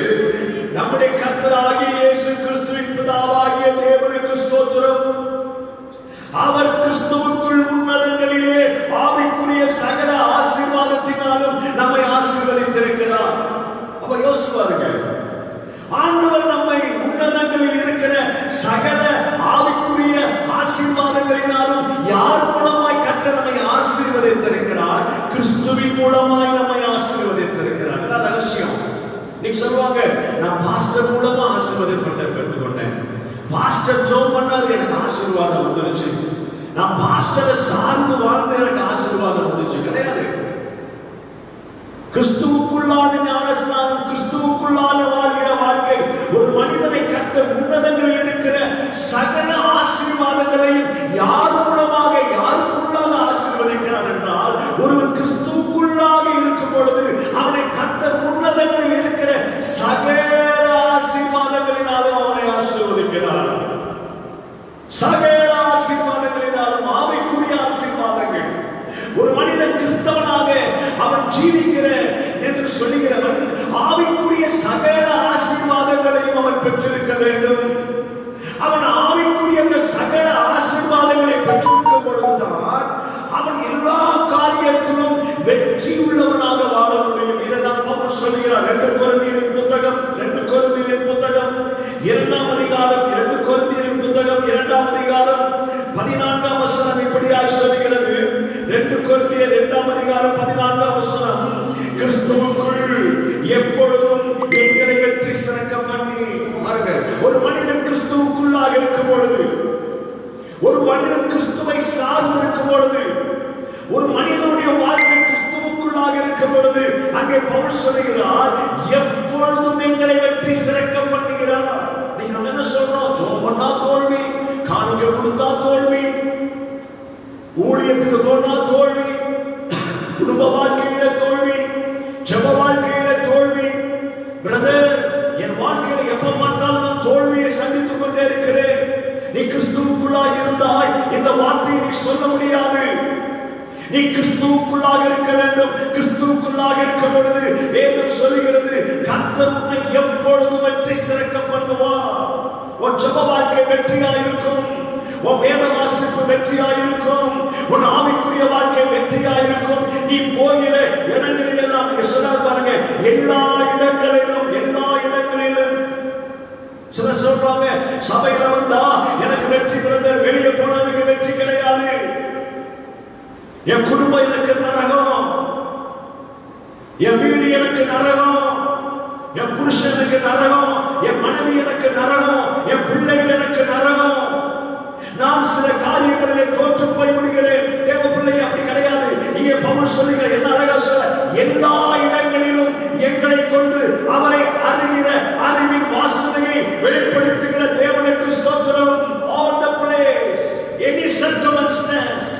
நம்முடைய கர்த்தராகிய இயேசு கிறிஸ்துவின் பிதாவாகிய தேவனுக்கு ஸ்தோத்திரம், அவர் கிறிஸ்துவுக்குள் உன்னதங்களிலே ஆவிக்குரிய சகல ஆசீர்வாதத்தினாலும் நம்மை ஆசீர்வதித்திருக்கிறார். அப்ப யோசிப்பாருங்க, ஆண்டவர் நம்மை உன்னதங்களில் இருக்கிற சகல ஆவிக்குரிய ஆசீர்வாதங்களினாலும் யார் மூலமாய் கர்த்தர் நம்மை ஆசீர்வதித்திருக்கிறார்? கிறிஸ்துவின் மூலமாய் நம்மை ஆசீர்வதித்திருக்கிறார். இதான் ரகசியம். நீங்க சொல்லுவாங்க, நான் பாஸ்டர் மூலமா ஆசீர்வாதப்பட்ட பெற்றுக்கொண்டேன், பாஸ்டர் ஜெபம் பண்ணாரு எனக்கு ஆசீர்வாதம் வந்துருச்சு, நான் பாஸ்டரை சார்ந்து வாழ்ந்து எனக்கு ஆசீர்வாதம் வந்துச்சு. கிடையாது. கிறிஸ்துவுக்குள்ளான ஞானஸ்நானம், கிறிஸ்துவுக்குள்ளான வாழ்கிற வாழ்க்கை ஒரு மனிதனை கர்த்தர் உன்னதங்களில் இருக்கிற சகல ஆசீர்வாதங்களையும் யார் மூலமாக யாருக்குள்ளாக ஆசீர்வதிக்கிறார் என்றால், ஒருவன் கிறிஸ்துவுக்குள்ளாக இருக்கும் பொழுது அவனை கர்த்தர் உன்னதங்களில் இருக்கிற சகல ஆசீர்வாதங்களினாலும் அவனை ஆசீர்வதிக்கிறார். சகல ஆசீர்வாதங்களினாலும் ஆவிக்குரிய ஆசீர்வாதங்கள். ஒரு மனிதன் கிறிஸ்தவனாக அவன் ஜீவிக்கிற என்று சொல்லுகிறவன் ஆவிக்குரிய சகல ஆசீர்வாதங்களையும் அவன் பெற்றிருக்க வேண்டும். அவன் ஆவிக்குரிய அந்த சகல ஆசீர்வாதங்களை பெற்றிருக்கும் பொழுதுதான் அவன் எல்லா காரியத்திலும் வெற்றி உள்ளவனாக வாழ முடியும். இதைதான் பவுல் சொல்கிறார். 2 கொரிந்தியரின் புத்தகம் 2ஆம் அதிகாரம் 2 கொரிந்தியரின் புத்தகம் 2ஆம் அதிகாரம் 14ஆம் வசனம் இப்படியாய் சொல்கிறது. 2 கொரிந்தியர் 2ஆம் அதிகாரம் 14ஆம் வசனம், கிறிஸ்துவுக்குள் எப்பொழுதும் எங்களை வெற்றி சிறக்க பண்ணி ஒரு மனிதன் கிறிஸ்துவுக்குள்ளாக இருக்கும் பொழுது, ஒரு மனிதன் கிறிஸ்துவை சார்ந்து இருக்கும் பொழுது, ஒரு மனிதனுடைய வாழ்க்கை கிறிஸ்துவுக்குள்ளாக இருக்கும் பொழுது, அங்கே பவுல் சொல்லுகிறார், எப்பொழுதும் எங்களை வெற்றி சிறக்க பண்ணுகிறார். நீங்க நம்ம என்ன சொல்றோம்? ஜெபம் பண்ணா தோல்வி, காணிக்கை கொடுத்தா தோல்வி, ஊழியத்துக்கு போனா தோல்வி, குடும்ப வாழ்க்கையில தோல்வி, ஜெப வாழ்க்கையில தோல்வி. பிரதர், என் வாழ்க்கையில எப்ப பார்த்தாலும் தோல்வியை சந்தித்துக் கொண்டே இருக்கிறேன். நீ கிறிஸ்துவுக்குள்ளாக இருந்தாய், இந்த வார்த்தையை நீ சொல்ல முடியாது. நீ கிறிஸ்துவுக்குள்ளாக இருக்க வேண்டும். கிறிஸ்துவுக்குள்ளாக இருக்கும் பொழுது வேதம் சொல்லுகிறது, கர்த்தர் உன்னை எப்பொழுதும் வெற்றி சிறக்க பண்ணுவார். உன் ஜெப வாழ்க்கை வெற்றியாயிருக்கும், உன் வேத வாசிப்பு வெற்றியாயிருக்கும், உன் ஆவிக்குரிய வாழ்க்கை வெற்றியாயிருக்கும். நீ போகிற இடங்களில் எல்லாம் சொன்னார் பாருங்க, எல்லா இடங்களிலும், எல்லா இடங்களிலும். சில சொல்றாங்க, சபையில வந்தா எனக்கு வெற்றி பிரதர், வெளியே போனா எனக்கு வெற்றி கிடையாது, என் குடும்பம் எனக்கு நரகம், என் வீடு எனக்கு நரகம், என் புருஷன் எனக்கு நரகம், என் மனைவி எனக்கு நரகம், என் பிள்ளைகள் எனக்கு நரகம், நான் சில காரியங்களிலே தோற்று போய் விடுகிறேன். தேவ பிள்ளையை அப்படி கிடையாது. இங்கே பவுல் சொல்லுகிற என்ன அழகா சொல்ல, எல்லா இடங்களிலும் எங்களை கொண்டு அவரை அறிகிற அறிவின் வாசனையை வெளிப்படுத்துகிற தேவனுக்கு ஸ்தோத்திரம். All the place, any circumstance,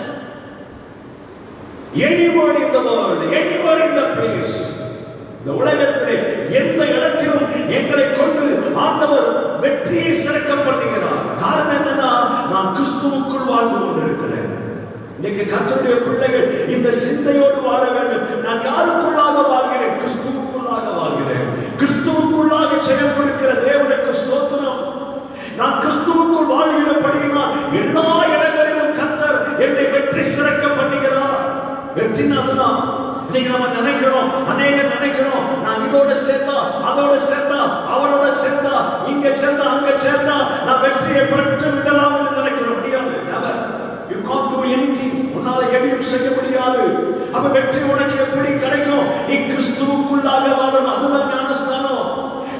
anywhere in the world, anywhere in the place, இந்த உலகத்திலே எந்த இடத்திலும் எங்களை கொண்டு ஆண்டவர் வெற்றியை சிறக்க பண்ணுகிறார். காரணம் என்னன்னா, நான் கிறிஸ்துவுக்குள் வாழ்ந்து கொண்டிருக்கிறேன். இன்னைக்கு கர்த்தருடைய பிள்ளைகள் இந்த சிந்தையோடு வாழ வேண்டும். நான் யாருக்குள்ளாக வாழ்கிறேன்? கிறிஸ்துவுக்குள்ளாக வாழ்கிறேன். கிறிஸ்துவுக்குள்ளாக செயல்படுகிற தேவனுக்கு ஸ்தோத்திரம். நான் கிறிஸ்துவுக்குள் வாழ்கிறபடியினால் எல்லா இடங்களிலும் கர்த்தர் என்னை வெற்றி சிறக்க பண்ணுகிறார். வெற்றினா அதுதான். இன்னைக்கு நம்ம நினைக்கிறோம், அநேகர் நினைக்கிறோம், நான் இதோட சேர்ந்தா, அதோட சேர்ந்தா, அவரோட சேர்ந்தா, இங்க சேர்ந்தா, அங்க சேர்ந்தா நான் வெற்றியை பெற்று விடலாம் என்று நினைக்கிறோம். முடியாது. Never. You can't do anything. உன்னால எதையும் செய்ய முடியாது. அப்ப வெற்றி உனக்கு எப்படி கிடைக்கும்? நீ கிறிஸ்துவுக்குள்ளாக வாழணும். அதுதான் ஞானஸ்தானம்.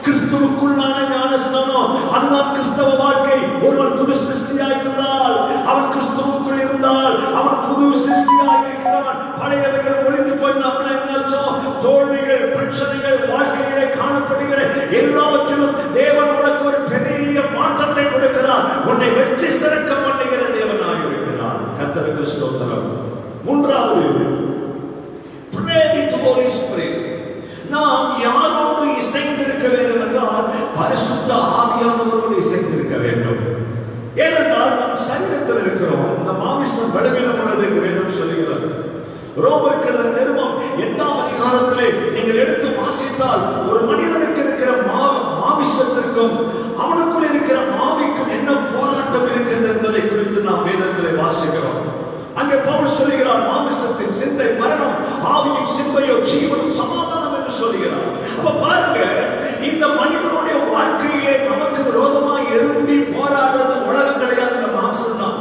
கிறிஸ்துவுக்குள்ளான ஞானஸ்தானம், அதுதான் கிறிஸ்தவ வாழ்க்கை. ஒருவன் புது சிருஷ்டியாய் இருந்தால், அவன் கிறிஸ்துவுக்குள் இருந்தால், அவன் புது சிருஷ்டியாய் இருக்கிறான். பழையவைகள் ஒழிந்து போய் அப்படின்னா என்ன அர்த்தம்? தோல்விகள், பிரச்சனைகள் வாழ்க்கையிலே காணப்படுகிற எல்லாவற்றிலும் தேவன் உனக்கு ஒரு பெரிய மாற்றத்தை கொடுக்கிறார். உன்னை வெற்றி சிறக்க பண்ணுகிற தேவனாய் இருக்கிறார். கர்த்தருக்கு ஸ்தோத்திரம். மூன்றாவது, pray with Holy Spirit. நாம் யாரோடு இசைந்திருக்க வேண்டும் என்றால் பரிசுத்த ஆவியானவரோடு இசைந்திருக்க வேண்டும். ஏனென்றால் நாம் சரீரத்தில் இருக்கிறோம். இந்த மாமிசம் பலவீனம் உள்ளது என்று வேதம் சொல்லுகிறது. ரோமருக்கு நிருபம் 8ஆம் அதிகாரத்திலே நீங்கள் எடுத்து வாசித்தால், ஒரு மனிதனுக்கு இருக்கிற மாமிசத்திற்கும் அவனுக்குள் இருக்கிற ஆவிக்கும் என்ன போராட்டம் இருக்கிறது என்பதை குறித்து நாம் வேதத்திலே வாசிக்கிறோம். அங்கே பவுல் சொல்லுகிறார், மாமிசத்தின் சிந்தை மரணம், ஆவியின் சிந்தையோ ஜீவனும் சமாதானம் என்று சொல்லுகிறார். அப்ப பாருங்க, இந்த மனிதனுடைய வாழ்க்கையிலே நமக்கு விரோதமாக எழும்பி போராடுறது உலகம் கிடையாது, இந்த மாம்சம் தான்.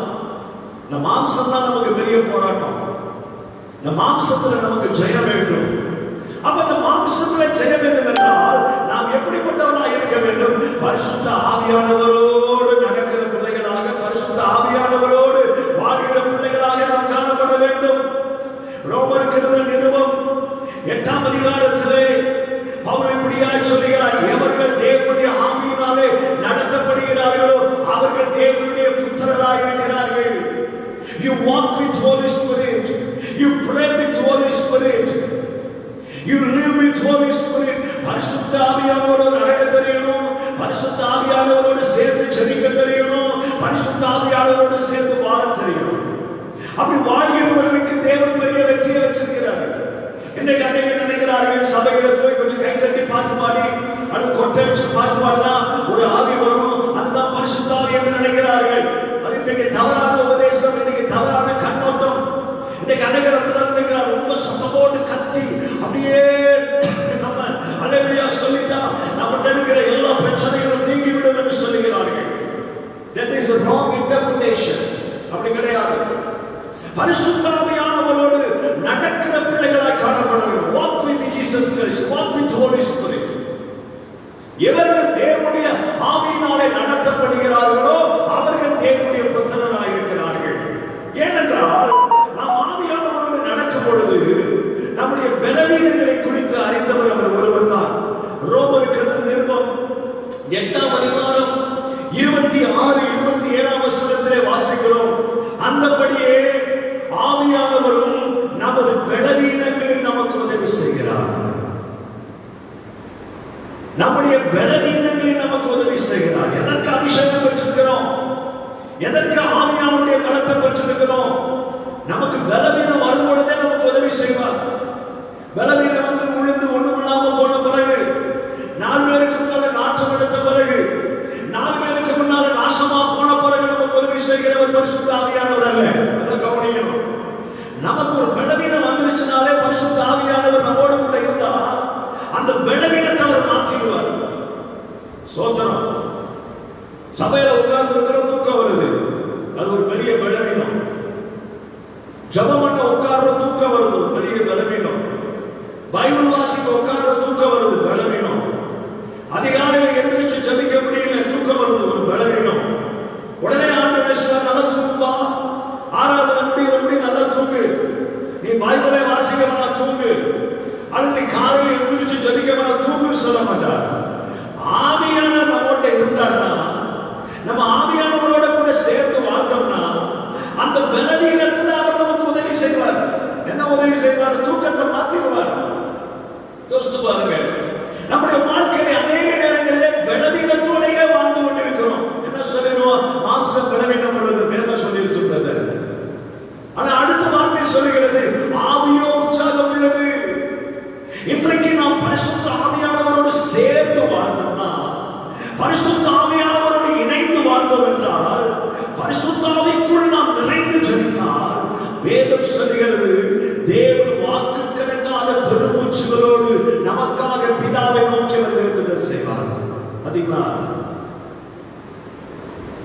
இந்த மாம்சம் தான் நமக்கு பெரிய போராட்டம். இந்த மாம்சத்துல நமக்கு ஜெயம் வேண்டும். அப்ப இந்த மாம்சத்துல ஜெயம் வேண்டும் என்றால் நாம் எப்படிப்பட்டவர்களாக இருக்க வேண்டும்? பரிசுத்த ஆவியானவரோடு நடக்கிற பிள்ளைகளாக, பரிசுத்த ஆவியானவரோடு வாழ்கிற பிள்ளைகளாக நாம் காணப்பட வேண்டும். ரோமருக்கு நிருபம் 8ஆம் அதிகாரத்திலே பவுல் இப்படியாய் சொல்லுகிறார், எவர்கள் தேவனுடைய ஆவியினாலே நடத்தப்படுகிறார்களோ அவர்கள் தேவனுடைய புத்திரராய் இருக்கிறார்கள். You walk with Holy Spirit. You pray with Holy Spirit. You live with Holy Spirit. பரிசுத்த ஆவியானவரோடு நடக்க தெரியணும். பரிசுத்த ஆவியானவரோடு சேர்ந்து ஜெபிக்க தெரியணும். பரிசுத்த ஆவியானவரோடு சேர்ந்து வாழ தெரியணும். அப்படி வாழ்கிறவர்களுக்கு தேவன் பெரிய வெற்றியை வச்சிருக்கிறார். இன்னைக்கு அநேகர் நினைக்கிறார்கள், சபையில போய் கொஞ்சம் கை தட்டி பாட்டு பாடி அல்லது கொட்டடிச்சு பாட்டு பாடினா ஒரு ஆவி வரும், அதுதான் பரிசுத்த ஆவி என்று நினைக்கிறார்கள். அது இன்னைக்கு தவறான உபதேசம், இன்னைக்கு தவறான கண்ணோட்டம். இன்னைக்கு அநேகர் அப்படிதான் நினைக்கிறார், ரொம்ப சத்தம் போட்டு கத்தி அப்படியே நம்ம அல்லேலூயா சொல்லிட்டா நம்மகிட்ட இருக்கிற எல்லா பிரச்சனைகளும் நீங்கிவிடும் என்று சொல்லுகிறார்கள். That is a wrong interpretation. அப்படி கிடையாது. பரிசுத்த ஆவியானவரோடு நடக்கிற பிள்ளைகளாய் காணப்பட வேண்டும். Walk with Jesus Christ. Walk with Holy Spirit. எவர்கள் தேவனுடைய ஆவியினாலே பிரகாரம் 26, 27 வசனத்திலே வாசிக்கிறோம். அந்தபடியே ஆவியானவரும் நமது பலவீனங்களில் நமக்கு உதவி செய்கிறார். நம்முடைய பலவீனங்களில் நமக்கு உதவி செய்கிறார். எதற்கு அபிஷேகம் பெற்றிருக்கிறோம்? எதற்கு ஆவியானுடைய பலத்தை பெற்றிருக்கிறோம்? நமக்கு பலவீனம் வரும் பொழுதே நமக்கு உதவி செய்வார். பலவீனம் வந்து உழுந்து ஒண்ணுமில்லாம போன பிறகு, 4 பேருக்கு முன்னால நாற்றம் எடுத்த பிறகு, 4 பேருக்கு முன்னால நாசமா போன பிறகு நமக்கு உதவி செய்கிறவர் பரிசுத்த ஆவியானவர் அல்ல. அதை கவனிக்கணும். நமக்கு ஒரு பலவீனம் வந்துருச்சுனாலே பரிசுத்த ஆவியானவர் நம்மோடு கூட இருந்தா அந்த பலவீனத்தை அவர் மாற்றிடுவார். சோதனம். சபையில உட்கார்ந்து இருக்கிற தூக்கம் வருது, அது ஒரு பெரிய பலவீனம். ஜெபம் பண்ண உட்கார்ற தூக்கம் வருது, ஒரு பெரிய பலவீனம். பைபிள் வாசிக்க உட்கார்ற தூக்கம் வருது, பலவீனம். அதிகாலையில் எந்திரிச்சு ஜெபிக்க முடியல, தூக்கம் வருது, ஒரு பலவீனம். உடனே ஆண்டவர் சொல்றார், நல்லா தூங்குவா, ஆராதனை முடிய நல்லா தூங்கு, நீ பைபிளை வாசிக்க வேணா தூங்கு, அல்லது நீ காலையில் எந்திரிச்சு ஜெபிக்க வேணா தூங்குன்னு சொல்ல மாட்டார். ஆவியானவர் நம்மோட இருந்தார்னா, நம்ம ஆவியானவரோட கூட சேர்ந்து வாழ்ந்தோம்னா அந்த பலவீனத்துல அவர் நமக்கு உதவி செய்வார். என்ன உதவி செய்வார்? தூக்கத்தை மாத்திடுவார். யோசித்து பாருங்க, நம்முடைய வாழ்க்கையில அநேக நேரங்களில் பலவீனத்தோடையே வாழ்ந்து கொண்டிருக்கிறோம். என்ன சொல்லிடுவோம்? மாம்சம் பலவீனம் உள்ளது, வேதம் சொல்லியிருக்கிறது. ஆனா அடுத்த வார்த்தை சொல்லுகிறது, ஆவியோ உற்சாகம் உள்ளது. இன்றைக்கு நாம் பரிசுத்த ஆவியானவரோடு சேர்ந்து வாழ்ந்தோம்னா, பரிசுத்த ஆவியானவரோடு இணைந்து வாழ்ந்தோம் என்றால், பரிசுத்த ஆவிக்குள் நாம் நிறைந்து ஜெபித்தால், வேதம் சொல்லுகிறது, தேவன் வாக்கு கடங்காத பெருமூச்சுகளோடு நமக்காக பிதாவை நோக்கி வேண்டுதல் செய்வார். அதிகமா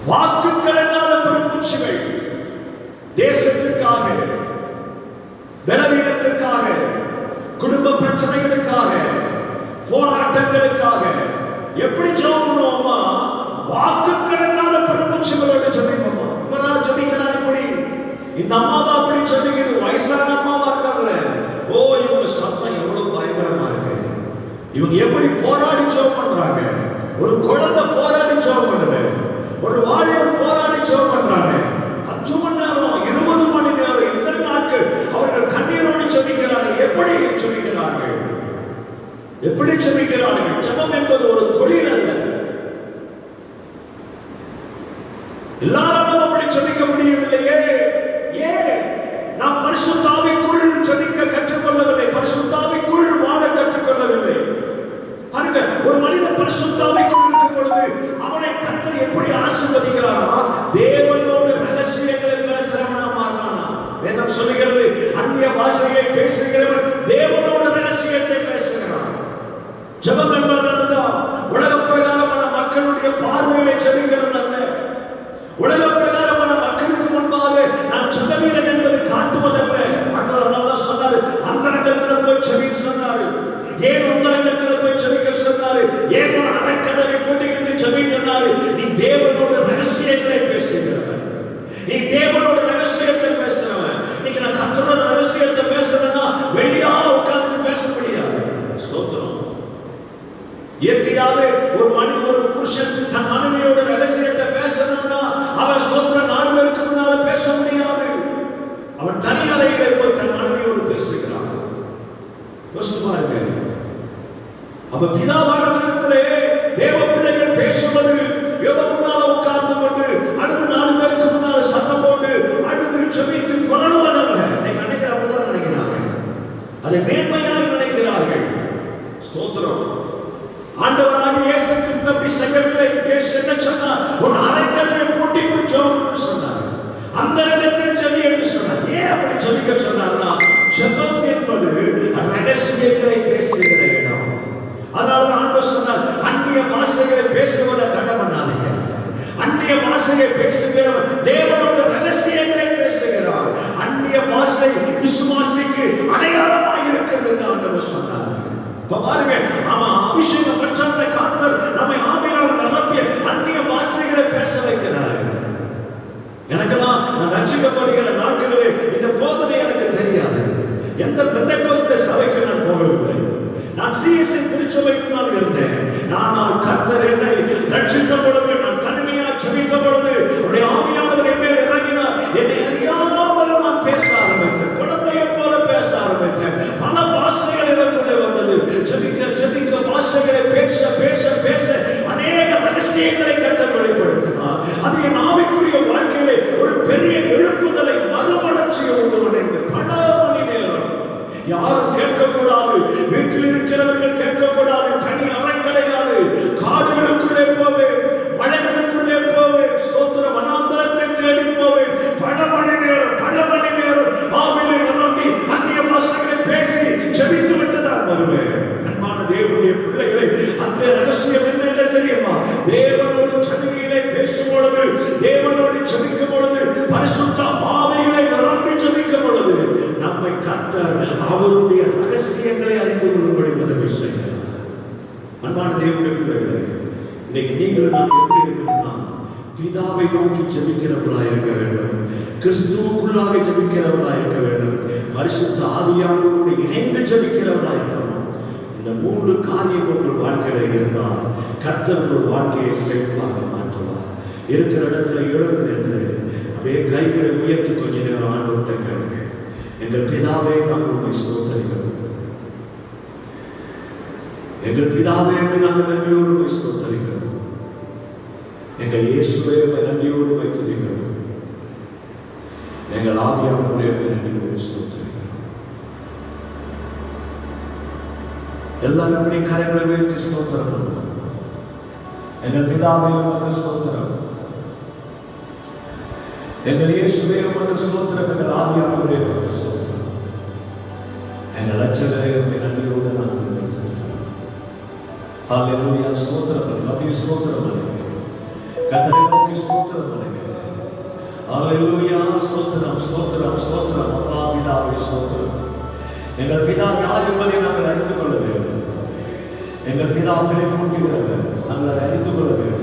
வாக்கு கடங்காத பெருமூச்சுகள் தேசத்திற்காக, பலவீனத்திற்காக, குடும்ப பிரச்சனைகளுக்காக, போராட்டங்களுக்காக எப்படி ஜெபிக்கணுமா? வாக்கு கடங்காத பெருமூச்சுகளோடு ஜெபிக்கணுமா? இப்பதான் ஜெபிக்கிறார். இப்படி இந்த அம்மாவா அப்படி ஜெபிக்கிறது, வயசான அம்மாவா இருக்காங்க. ஓ, இவங்க சத்தம் எவ்வளவு பயங்கரமா இருக்கு. இவங்க எப்படி போராடி ஜெபம் பண்றாங்க. ஒரு குழந்தை போராடி ஜெபம் பண்ணுது, ஒரு வாலிபர் போராடி ஜெபம் பண்றாங்க. 10 மணி நேரம், 20 மணி நேரம், எத்தனை நாட்கள் அவர்கள் கண்ணீரோடு ஜெபிக்கிறார்கள். எப்படி ஜெபிக்கிறார்கள்? எப்படி ஜெபிக்கிறார்கள்? ஜெபம் என்பது ஒரு தொழில் அல்ல. எல்லாரும் அப்படி ஜெபிக்க முடியவில்லையே. ஏன்? நாம் பரிசுத்த ஆவிக்குள் ஜெபிக்க கற்றுக்கொள்ளவில்லை, பரிசுத்த ஆவிக்குள் வாழ கற்றுக்கொள்ளவில்லை. பாருங்க, ஒரு மனிதன் பரிசுத்த ஆவிக்குள் இருக்கும் பொழுது அவனை கர்த்தர் எப்படி ஆசீர்வதிக்கிறாரா? தேவனோடு ரகசியங்களை பேசுறவனா மாறானா. வேதம் சொல்லுகிறது, அந்நிய பாஷையை பேசுகிறவன் தேவனோடு ரகசியத்தை பேசுகிறான். ஜெபம் என்பது அதுதான். உலக பிரகாரமான மக்களுடைய பார்வையை ஜெபிக்கிறது அல்ல. உலக பிரகாரமான மக்களுக்கு முன்பாக நான் ஜெபவீரன் என்பதை காட்டுவதல்ல. ஆண்டவர் சொன்னாரு, அந்தரங்கத்தில் போய் ஜெபிக்க சொன்னாரு. ஏன் அந்தரங்கத்தில் போய் ஜெபிக்க சொன்னாரு? ஏன் அரைக்கதவை போட்டுக்கிட்டு ஜெபிக்கிறாரு? நீ தேவனோட ரகசியங்களை பேசுகிறவன், நீ தேவனோட ரகசியத்தை பேசுறவன். நீங்க நான் கர்த்தரோட ரகசியத்தை பேசுறேன்னா வெளியா உட்கார்ந்து பேச முடியாது. ஸ்தோத்திரம். இயற்கையாவே ஒரு புருஷன் தன் மனைவியோட ரகசியத்தை பேசணும்னா அவன் சொந்த 4 பேருக்கு முன்னால பேச முடியாது. அவன் தனி அறையிலே போய் தன் மனைவியோடு பேசுகிறான். பாருங்க, அப்ப பிதாவானவரிடத்திலே தேவ பிள்ளைகள் பேசுவது ஏதோ முன்னால உட்கார்ந்து கொண்டு அடுத்து 4 பேருக்கு முன்னால சத்தம் போட்டு அழுது ஜெபித்து புரளுவதல்ல. நீங்க நினைக்கிற அப்படிதான் நினைக்கிறாங்க, அதை மேன்மையாக நினைக்கிறார்கள். ஸ்தோத்திரம். ஆண்டவராகிய இயேசு கிறிஸ்து அப்படி செய்யவில்லை. இயேசு என்ன சொன்னார்? உன் அறைக்கதவை பூட்டி போய் ஜெபம் சொன்னார், அந்தரங்கத்தில் ஜெபி என்று சொன்னார். ஏன் அப்படி ஜெபிக்க சொன்னார்னா, ஜெபம் என்பது ரகசியங்களை பேசுகிற இடம். அதனால ஆண்டவர் சொன்னார், அந்நிய பாஷைகளை பேசுவதை தடை பண்ணாதீங்க. அந்நிய பாஷையை பேசுகிறவர் தேவனோட ரகசியங்களை பேசுகிறார். அந்நிய பாஷை விசுவாசிக்கு அடையாளமாக இருக்கிறது என்று ஆண்டவர் சொன்னார். பாருங்க, அவன் அபிஷேகம் பெற்றவனை கர்த்தர் நம்மை ஆவியால் நிரப்பிய அந்நிய பாஷைகளை பேச வைக்கிறார். எனக்கெல்லாம் நான் ரட்சிக்கப்படுகிற நாட்களிலே இந்த போதனை எனக்கு தெரியாது. எந்த பெந்தெகோஸ்தே சபைக்கு நான் போகவில்லை. நான் சிஎஸ்ஐ திருச்சபையில் நான் இருந்தேன். ஆனால் கர்த்தர் என்னை ரட்சிக்கப்பட்ட கர்த்தர் அவருடைய ரகசியங்களை அறிந்து கொள்ளும்படி உதவி செய்கிறார். அன்பான தேவனுடைய பிள்ளைகளே, இன்னைக்கு நீங்கள் நான் எப்படி இருக்கணும்னா, பிதாவை நோக்கி ஜெபிக்கிறவர்களாக இருக்க வேண்டும், கிறிஸ்துவுக்குள்ளாக ஜெபிக்கிறவர்களாக இருக்க வேண்டும், பரிசுத்த ஆவியானவரோடு இணைந்து ஜெபிக்கிறவர்களாக இருக்கணும். இந்த 3 காரியம் உங்கள் வாழ்க்கையில இருந்தால் கர்த்தர் உங்கள் வாழ்க்கையை செழிப்பாக மாற்றுவார். இருக்கிற இடத்துல எழுந்து நின்று அப்படியே கைகளை உயர்த்தி கொஞ்ச நேரம் ஆண்டவர்கிட்ட கேளுங்க. எங்கள் பிதாவே, நாங்கள் உண்மை ஸ்தோத்திரிக்கிறோம். எங்கள் பிதாவே, நாங்கள் நன்றியோடு ஸ்தோத்திரிக்கிறோம். எங்கள் இயேசுவே, நன்றியோடு வைத்திருக்கிறோம். எங்கள் ஆவியானவரே, நன்றியோடு ஸ்தோத்திரிக்கிறோம். எல்லாரும் இப்படி கரைகளை உயர்த்தி ஸ்தோத்திரம் பண்ணுவோம். எங்கள் பிதாவே, உமக்கு ஸ்தோத்திரம். எங்கள் இயேசுவே, உமக்கு ஸ்தோத்திரம். எங்கள் ஆவியானவரே, உமக்கு ஸ்தோத்திரம். எங்கள் இரட்சகரே, உம்மை நன்றியோடு நாங்கள் வைத்திருக்கிறோம். ஹல்லேலூயா. ஸ்தோத்திரம் பண்ணுங்க. அப்படியே ஸ்தோத்திரம் பண்ணுங்க. கர்த்தரை நோக்கி ஸ்தோத்திரம் பண்ணுங்க. ஹல்லேலூயா. ஸ்தோத்திரம், ஸ்தோத்திரம், ஸ்தோத்திரம். அப்பா பிதாவே, ஸ்தோத்திரம். எங்கள் பிதா யார் என்பதை நாங்கள் அறிந்து கொள்ள வேண்டும். எங்கள் பிதா பிழை கூட்டுகிறவர், நாங்கள் அறிந்து கொள்ள வேண்டும்.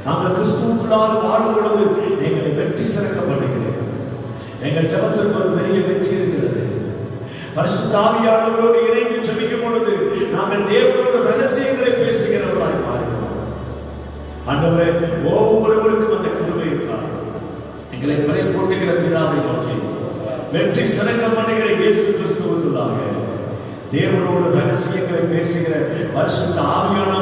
நாங்கள் கிறிஸ்துவுக்குள்ளாக வாழும் பொழுது எங்களை வெற்றி சிறக்க பண்ணுகிறேன். எங்கள் ஜெபத்திற்கு ஒரு பெரிய வெற்றி இருக்கிறது. பரிசுத்த ஆவியானவரோடு இணைந்து ஜெபிக்கும் பொழுது நாங்கள் தேவனோடு ரகசியங்களை பேசுகிறவர்களாய் மாறுகிறோம். ஆண்டவரே, ஒவ்வொருவருக்கும் அந்த கிருபையை தாரும். எங்களை பிழை போட்டுகிற பிதாவை நோக்கி வெற்றி சிறக்க பண்ணுகிற இயேசு கிறிஸ்துவுக்குள்ளாக தேவனோடு ரகசியங்களை பேசுகிற பரிசுத்த ஆவியானவர்